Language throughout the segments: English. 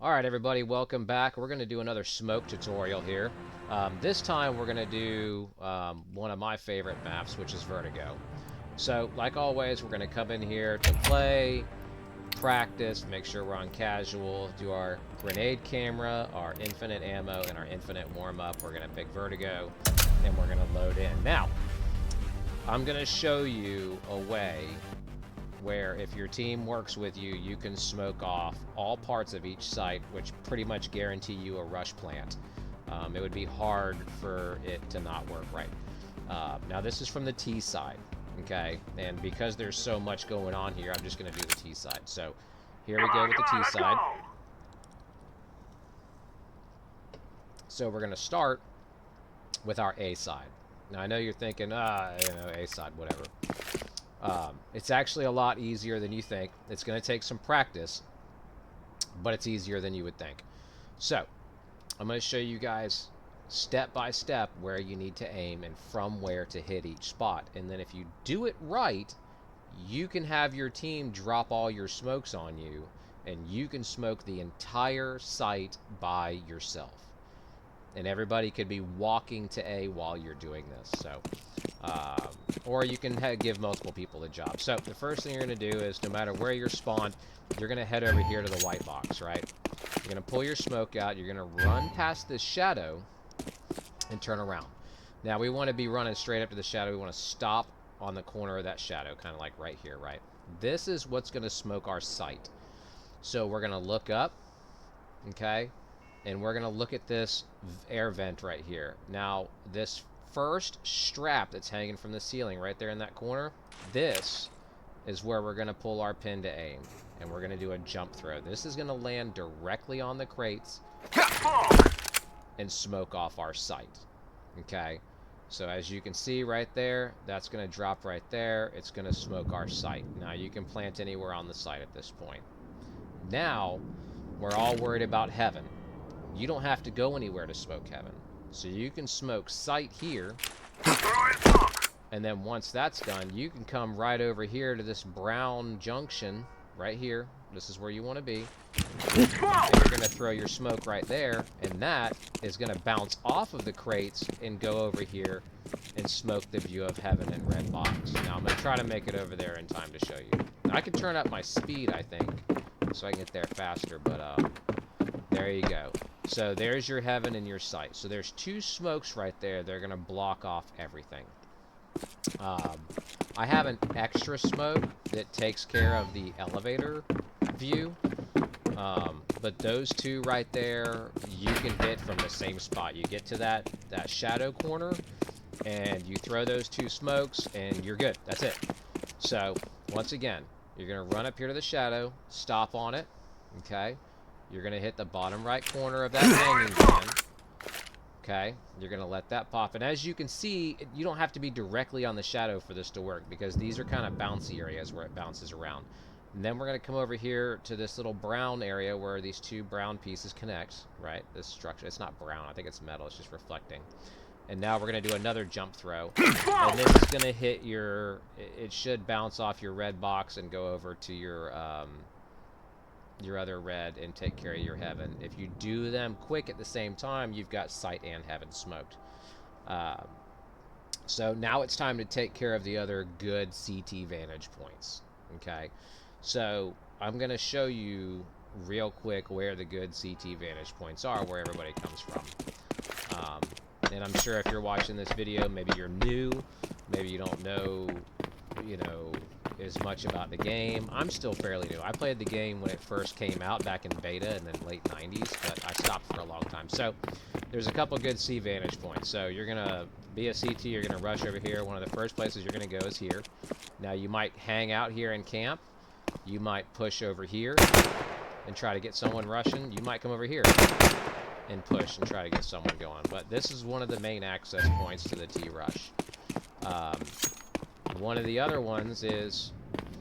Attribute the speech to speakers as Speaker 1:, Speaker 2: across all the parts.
Speaker 1: Alright everybody, welcome back. We're going to do another smoke tutorial here. This time we're going to do one of my favorite maps, which is Vertigo. So, like always, we're going to come in here to play, practice, make sure we're on casual, do our grenade camera, our infinite ammo, and our infinite warm-up. We're going to pick Vertigo, and we're going to load in. Now, I'm going to show you a way where if your team works with you, you can smoke off all parts of each site, which pretty much guarantee you a rush plant. It would be hard for it to not work right. Now this is from the T side, okay? And because there's so much going on here, I'm just going to do the T side. So here we go with the T side. So we're going to start with our A side. Now I know you're thinking, A side, whatever. It's actually a lot easier than you think. It's going to take some practice, but it's easier than you would think. So, I'm going to show you guys step by step where you need to aim and from where to hit each spot. And then if you do it right, you can have your team drop all your smokes on you, and you can smoke the entire site by yourself. And everybody could be walking to A while you're doing this. So, or you can give multiple people the job. So the first thing you're going to do is, no matter where you're spawned, you're going to head over here to the white box, right? You're going to pull your smoke out. You're going to run past this shadow and turn around. Now we want to be running straight up to the shadow. We want to stop on the corner of that shadow, kind of like right here, right? This is what's going to smoke our site. So we're going to look up, okay? And we're going to look at this air vent right here. Now, this first strap that's hanging from the ceiling right there in that corner, this is where we're going to pull our pin to aim. And we're going to do a jump throw. This is going to land directly on the crates and smoke off our site. Okay? So as you can see right there, that's going to drop right there. It's going to smoke our site. Now, you can plant anywhere on the site at this point. Now, we're all worried about heaven. You don't have to go anywhere to smoke heaven. So you can smoke site here, and then once that's done, you can come right over here to this brown junction right here. This is where you want to be. And you're going to throw your smoke right there, and that is going to bounce off of the crates and go over here and smoke the view of heaven in red box. Now I'm going to try to make it over there in time to show you. Now, I can turn up my speed, I think, so I can get there faster, but there you go. So there's your heaven and your site. So there's two smokes right there. They're going to block off everything. I have an extra smoke that takes care of the elevator view. But those two right there, you can hit from the same spot. You get to that shadow corner, and you throw those two smokes, and you're good. That's it. So, once again, you're going to run up here to the shadow, stop on it, okay? You're going to hit the bottom right corner of that hanging van. Okay? You're going to let that pop. And as you can see, you don't have to be directly on the shadow for this to work, because these are kind of bouncy areas where it bounces around. And then we're going to come over here to this little brown area where these two brown pieces connect, right? This structure. It's not brown. I think it's metal. It's just reflecting. And now we're going to do another jump throw. And this is going to hit your... It should bounce off your red box and go over to your other red and take care of your heaven. If you do them quick at the same time, you've got sight and heaven smoked. So now it's time to take care of the other good CT vantage points. Okay, so I'm going to show you real quick where the good CT vantage points are, where everybody comes from. And I'm sure if you're watching this video, maybe you're new, maybe you don't know, as much about the game. I'm still fairly new. I played the game when it first came out back in beta in the late 90s, but I stopped for a long time. So there's a couple good C vantage points. So you're going to be a CT, you're going to rush over here. One of the first places you're going to go is here. Now you might hang out here and camp. You might push over here and try to get someone rushing. You might come over here and push and try to get someone going. But this is one of the main access points to the T-Rush. One of the other ones is,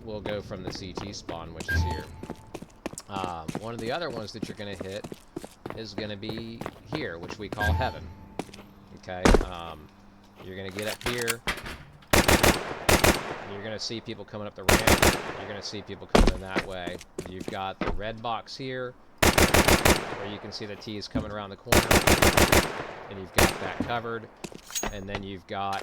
Speaker 1: we'll go from the CT spawn, which is here. One of the other ones that you're going to hit is going to be here, which we call heaven. Okay? You're going to get up here. You're going to see people coming up the ramp. You're going to see people coming that way. You've got the red box here. where you can see the T's coming around the corner, and you've got that covered. And then you've got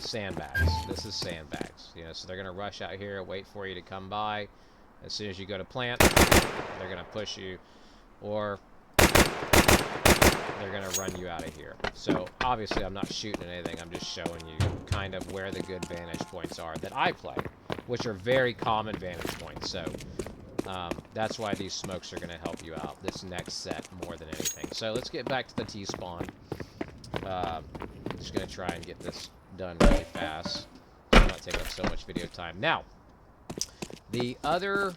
Speaker 1: sandbags. This is sandbags. You know, so they're going to rush out here, wait for you to come by. As soon as you go to plant, they're going to push you, or they're going to run you out of here. So obviously I'm not shooting anything. I'm just showing you kind of where the good vantage points are that I play, which are very common vantage points. So that's why these smokes are going to help you out this next set more than anything. So let's get back to the T-spawn. Just going to try and get this done really fast. I'm not taking up so much video time. Now, the other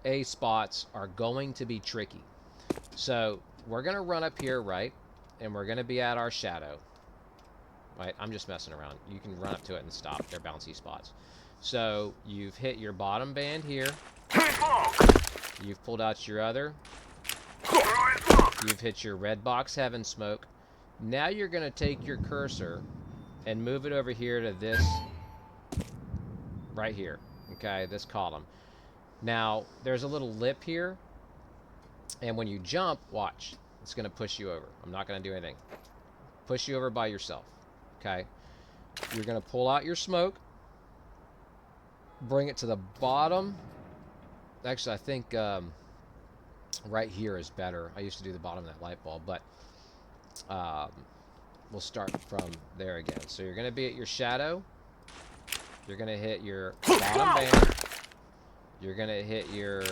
Speaker 1: A spots are going to be tricky. So we're going to run up here, right? And we're going to be at our shadow. Right? I'm just messing around. You can run up to it and stop. They're bouncy spots. So you've hit your bottom band here. You've pulled out your other. You've hit your red box heaven smoke. Now you're going to take your cursor and move it over here to this right here. Okay, this column. Now, there's a little lip here. And when you jump, watch. It's going to push you over. I'm not going to do anything. Push you over by yourself. Okay. You're going to pull out your smoke. Bring it to the bottom. Actually, I think right here is better. I used to do the bottom of that light bulb, but we'll start from there again. So you're going to be at your shadow. You're going to hit your bottom band. You're going to hit your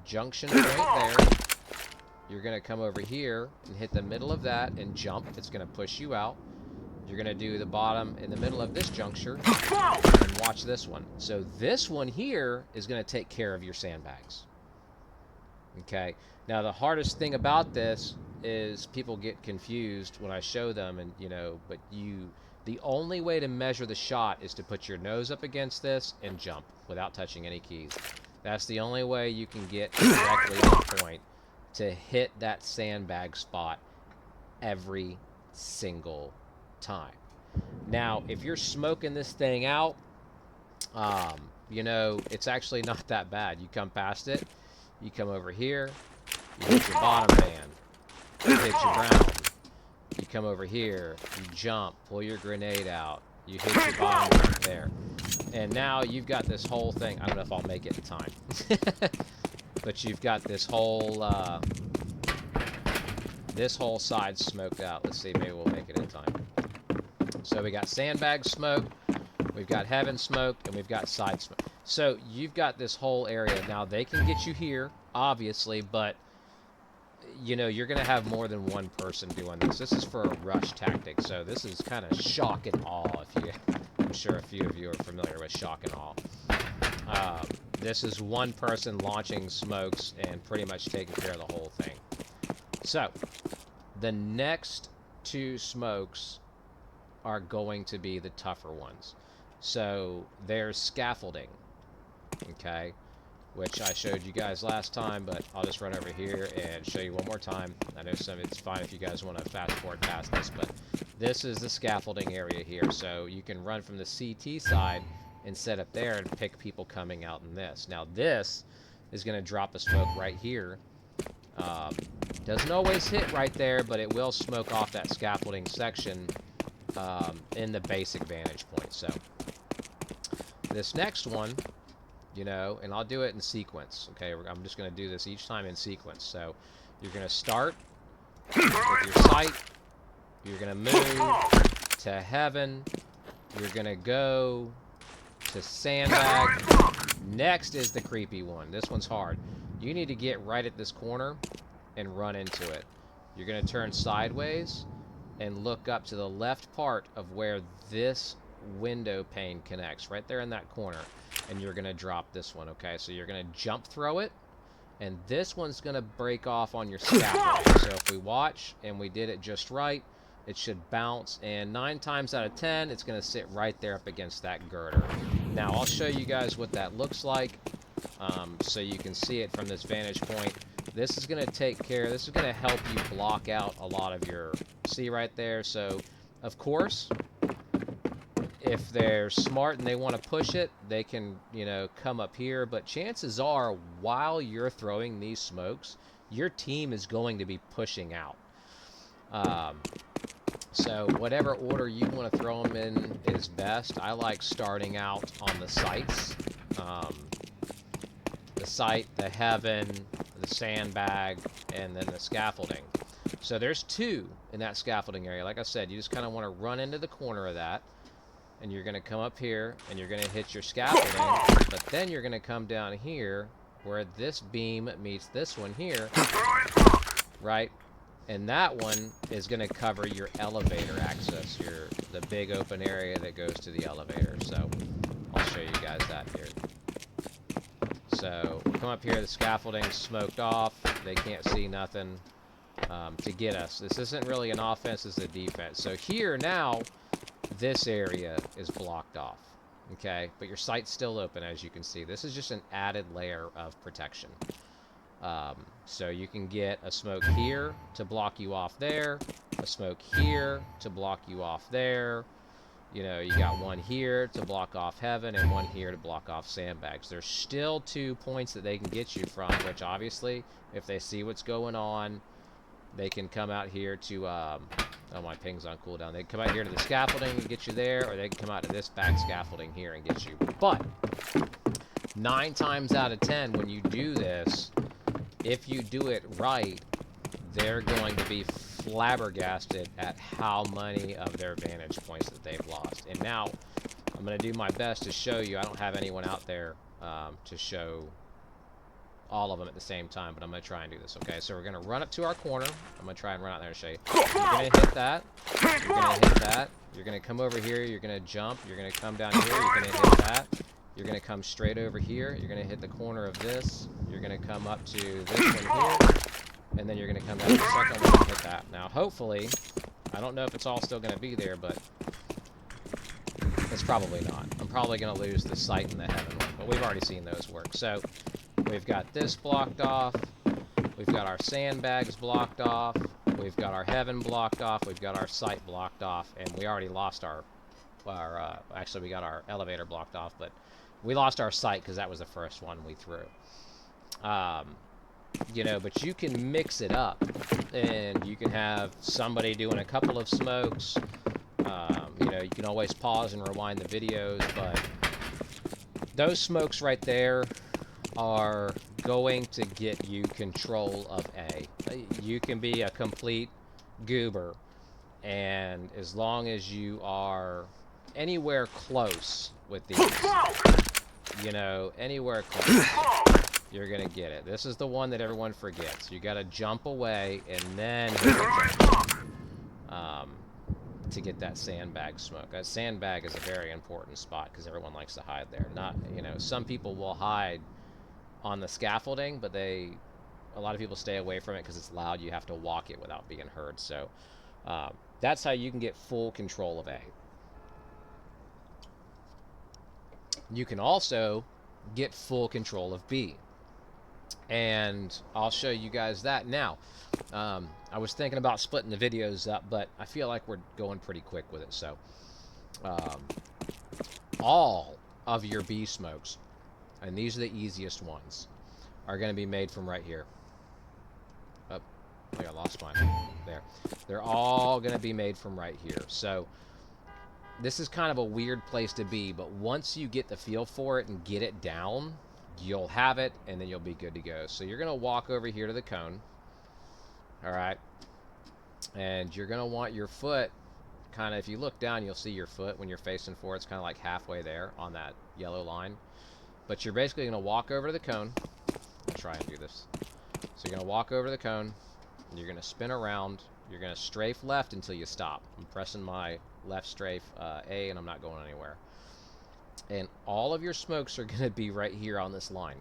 Speaker 1: junction point there. You're going to come over here and hit the middle of that and jump. It's going to push you out. You're going to do the bottom in the middle of this juncture and watch this one. So this one here is going to take care of your sandbags. Okay. Now the hardest thing about this is people get confused when I show them, and you know, but the only way to measure the shot is to put your nose up against this and jump without touching any keys. That's the only way you can get directly on point to hit that sandbag spot every single time. Now, if you're smoking this thing out, you know, it's actually not that bad. You come past it, you come over here, you hit your bottom band, you hit your brown, you come over here, you jump, pull your grenade out, you hit your bottom band there. And now you've got this whole thing. I don't know if I'll make it in time. But you've got this whole side smoked out. Let's see, maybe we'll make it in time. So we got sandbag smoke, we've got heaven smoke, and we've got side smoke. So you've got this whole area. Now they can get you here, obviously, but you know, you're going to have more than one person doing this. This is for a rush tactic, so this is kind of shock and awe. I'm sure a few of you are familiar with shock and awe. This is one person launching smokes and pretty much taking care of the whole thing. So, the next two smokes are going to be the tougher ones. So, there's scaffolding, okay, which I showed you guys last time, but I'll just run over here and show you one more time. I know it's fine if you guys want to fast forward past this, but this is the scaffolding area here. So you can run from the CT side and set up there and pick people coming out in this. Now this is going to drop a smoke right here. Doesn't always hit right there, but it will smoke off that scaffolding section in the basic vantage point. So this next one, you know, and I'll do it in sequence, okay? I'm just going to do this each time in sequence. So you're going to start with your sight. You're going to move to heaven. You're going to go to sandbag. Next is the creepy one. This one's hard. You need to get right at this corner and run into it. You're going to turn sideways and look up to the left part of where this window pane connects, right there in that corner. And you're going to drop this one, okay? So you're going to jump throw it, and this one's going to break off on your scaffold. So if we watch, and we did it just right, it should bounce, and 9 times out of 10, it's going to sit right there up against that girder. Now, I'll show you guys what that looks like, so you can see it from this vantage point. This is going to this is going to help you block out a lot of your, see right there? So, of course, if they're smart and they want to push it, they can, you know, come up here. But chances are, while you're throwing these smokes, your team is going to be pushing out. So whatever order you want to throw them in is best. I like starting out on the sights. The sight, the heaven, the sandbag, and then the scaffolding. So there's 2 in that scaffolding area. Like I said, you just kind of want to run into the corner of that. And you're going to come up here, and you're going to hit your scaffolding. But then you're going to come down here, where this beam meets this one here. Right? And that one is going to cover your elevator access, the big open area that goes to the elevator. So I'll show you guys that here. So we'll come up here, the scaffolding's smoked off. They can't see nothing to get us. This isn't really an offense, it's a defense. So here now, this area is blocked off. Okay, but your sight's still open, as you can see. This is just an added layer of protection. So you can get a smoke here to block you off there, a smoke here to block you off there. You know, you got one here to block off heaven and one here to block off sandbags. There's still 2 points that they can get you from, which obviously, if they see what's going on, they can come out here to, oh, my ping's on cooldown. They can come out here to the scaffolding and get you there, or they can come out to this back scaffolding here and get you. But 9 times out of 10, when you do this, if you do it right, they're going to be flabbergasted at how many of their vantage points that they've lost. And now, I'm going to do my best to show you. I don't have anyone out there to show all of them at the same time, but I'm going to try and do this, okay? So we're going to run up to our corner. I'm going to try and run out there and show you. You're going to hit that. You're going to hit that. You're going to come over here. You're going to jump. You're going to come down here. You're going to hit that. You're going to come straight over here. You're going to hit the corner of this. You're going to come up to this one here. And then you're going to come down to the second one and hit that. Now, hopefully, I don't know if it's all still going to be there, but it's probably not. I'm probably going to lose the sight and the heaven one, but we've already seen those work. So, we've got this blocked off. We've got our sandbags blocked off. We've got our heaven blocked off. We've got our sight blocked off. And we already lost actually, we got our elevator blocked off, but we lost our sight because that was the first one we threw. You know, but you can mix it up, and you can have somebody doing a couple of smokes. You know, you can always pause and rewind the videos, but those smokes right there are going to get you control of A. You can be a complete goober, and as long as you are anywhere close with these, you know, anywhere close, you're going to get it. This is the one that everyone forgets. You got to jump away and then hit the jump, to get that sandbag smoke. That sandbag is a very important spot because everyone likes to hide there. Not, you know, some people will hide on the scaffolding, but a lot of people stay away from it because it's loud. You have to walk it without being heard. So that's how you can get full control of A. You can also get full control of B. And I'll show you guys that now. I was thinking about splitting the videos up, but I feel like we're going pretty quick with it. So all of your B smokes, and these are the easiest ones, are going to be made from right here. Oh, I lost mine. There. They're all going to be made from right here. So this is kind of a weird place to be, but once you get the feel for it and get it down, you'll have it, and then you'll be good to go. So you're going to walk over here to the cone. All right. And you're going to want your foot kind of, if you look down, you'll see your foot when you're facing forward. It's kind of like halfway there on that yellow line. But you're basically going to walk over to the cone. I'll try and do this. So you're going to walk over to the cone, and you're going to spin around. You're going to strafe left until you stop. I'm pressing my left strafe A, and I'm not going anywhere. And all of your smokes are going to be right here on this line.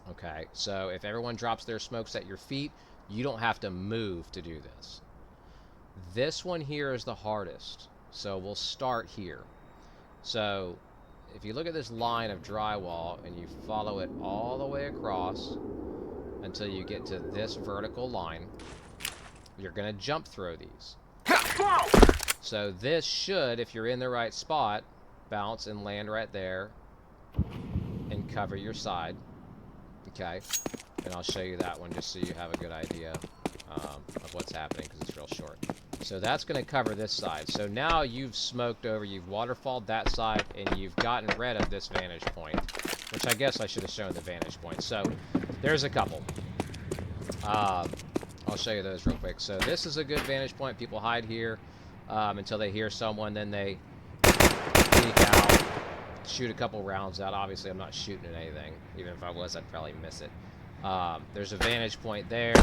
Speaker 1: Okay, so if everyone drops their smokes at your feet, you don't have to move to do this. This one here is the hardest, so we'll start here. So if you look at this line of drywall and you follow it all the way across until you get to this vertical line, you're going to jump throw these. So this should, if you're in the right spot, bounce and land right there and cover your side. Okay, and I'll show you that one just so you have a good idea of what's happening because it's real short. So that's going to cover this side. So now you've smoked over, you've waterfalled that side, and you've gotten rid of this vantage point, which I guess I should have shown the vantage point. So there's a couple. I'll show you those real quick. So this is a good vantage point. People hide here until they hear someone, then they peek out, shoot a couple rounds out. Obviously, I'm not shooting at anything. Even if I was, I'd probably miss it. There's a vantage point there.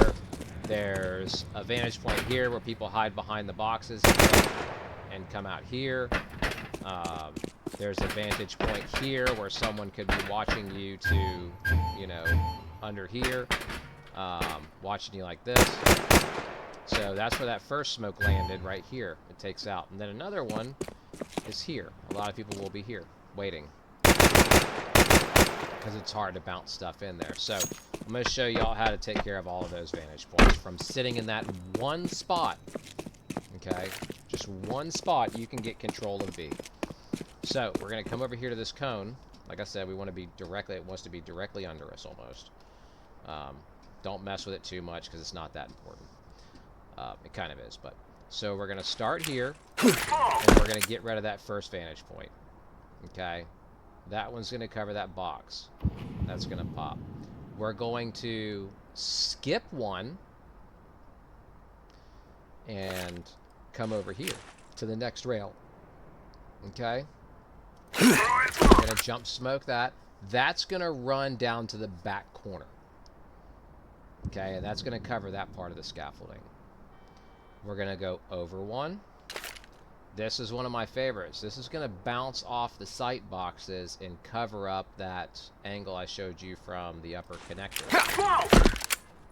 Speaker 1: There's a vantage point here where people hide behind the boxes and come out here. There's a vantage point here where someone could be watching you to, you know, under here, watching you like this. So that's where that first smoke landed, right here. It takes out. And then another one is here. A lot of people will be here, waiting, because it's hard to bounce stuff in there. So I'm going to show y'all how to take care of all of those vantage points from sitting in that one spot. Okay, just one spot, you can get control of B. So we're going to come over here to this cone. Like I said, we want to be directly, it wants to be directly under us almost. Don't mess with it too much because it's not that important. It kind of is, but. So we're going to start here, and we're going to get rid of that first vantage point. Okay, that one's going to cover that box. That's going to pop. We're going to skip one and come over here to the next rail. Okay, we're going to jump smoke that. That's going to run down to the back corner. Okay, and that's going to cover that part of the scaffolding. We're going to go over one. This is one of my favorites. This is going to bounce off the sight boxes and cover up that angle I showed you from the upper connector.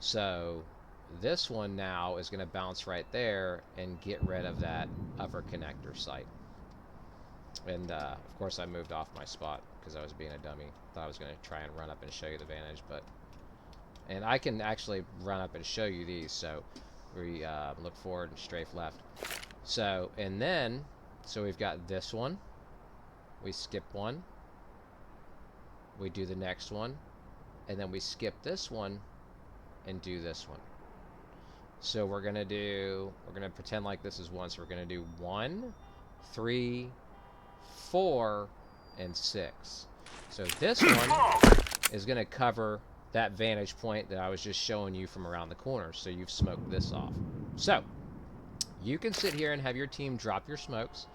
Speaker 1: So this one now is going to bounce right there and get rid of that upper connector sight. And of course I moved off my spot because I was being a dummy. Thought I was going to try and run up and show you the vantage, but... And I can actually run up and show you these, so... We look forward and strafe left. So, and then, so we've got this one. We skip one. We do the next one. And then we skip this one and do this one. So we're going to pretend like this is one. So we're going to do 1, 3, 4, and 6. So this one is going to cover that vantage point that I was just showing you from around the corner. So you've smoked this off. So you can sit here and have your team drop your smokes,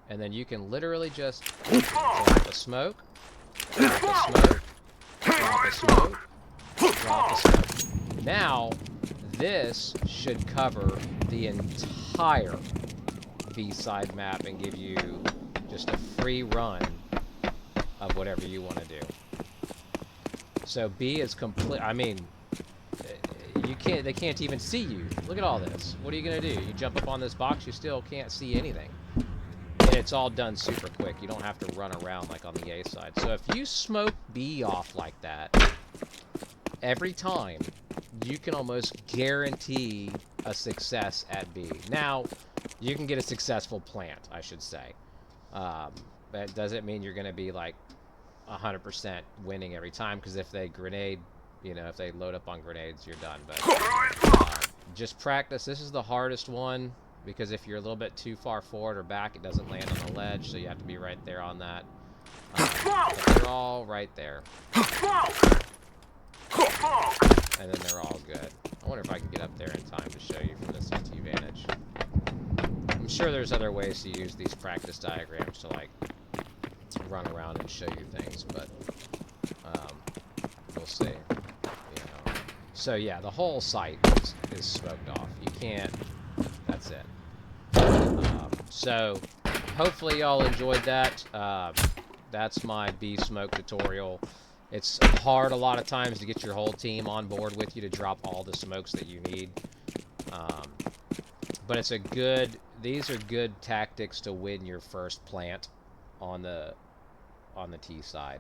Speaker 1: and then you can literally just drop a smoke, drop a smoke, drop a smoke, drop a smoke. Now this should cover the entire B-side map and give you just a free run of whatever you want to do. So B is complete. I mean, you can't. They can't even see you. Look at all this. What are you gonna do? You jump up on this box, you still can't see anything. And it's all done super quick. You don't have to run around like on the A side. So if you smoke B off like that every time, you can almost guarantee a success at B. Now, you can get a successful plant, I should say. That doesn't mean you're gonna be like 100% winning every time, because if they grenade, you know, if they load up on grenades, you're done. But just practice. This is the hardest one, because if you're a little bit too far forward or back, it doesn't land on the ledge, so you have to be right there on that. But they're all right there. And then they're all good. I wonder if I can get up there in time to show you from this CT vantage. I'm sure there's other ways to use these practice diagrams to, like, run around and show you things, but we'll see. You know. So yeah, the whole site is smoked off. You can't. That's it. So hopefully y'all enjoyed that. That's my bee smoke tutorial. It's hard a lot of times to get your whole team on board with you to drop all the smokes that you need. But it's a good. These are good tactics to win your first plant on the T side,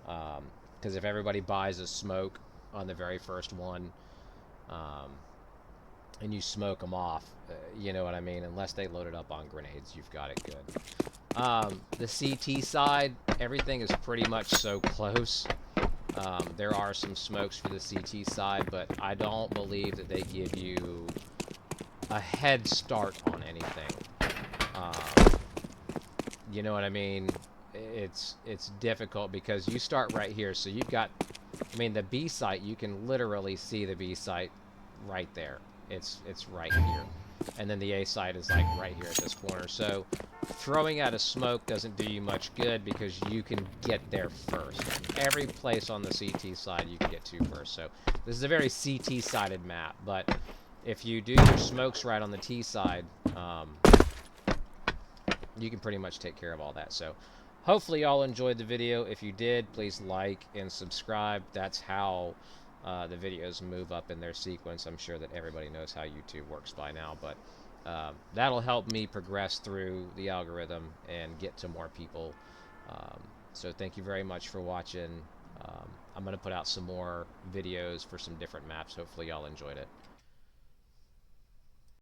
Speaker 1: because if everybody buys a smoke on the very first one, and you smoke them off. You know what I mean? Unless they load it up on grenades, you've got it good. The CT side, everything is pretty much so close. There are some smokes for the CT side, but I don't believe that they give you a head start on anything. Um, you know what I mean? It's difficult because you start right here, so you've got, I mean, the B site, you can literally see the B site right there. It's right here. And then the A site is like right here at this corner. So throwing out a smoke doesn't do you much good because you can get there first. Every place on the CT side you can get to first. So this is a very CT-sided map, but if you do your smokes right on the T side, you can pretty much take care of all that. So hopefully y'all enjoyed the video. If you did, please like and subscribe. That's how the videos move up in their sequence. I'm sure that everybody knows how YouTube works by now, but that'll help me progress through the algorithm and get to more people. So thank you very much for watching. I'm going to put out some more videos for some different maps. Hopefully y'all enjoyed it.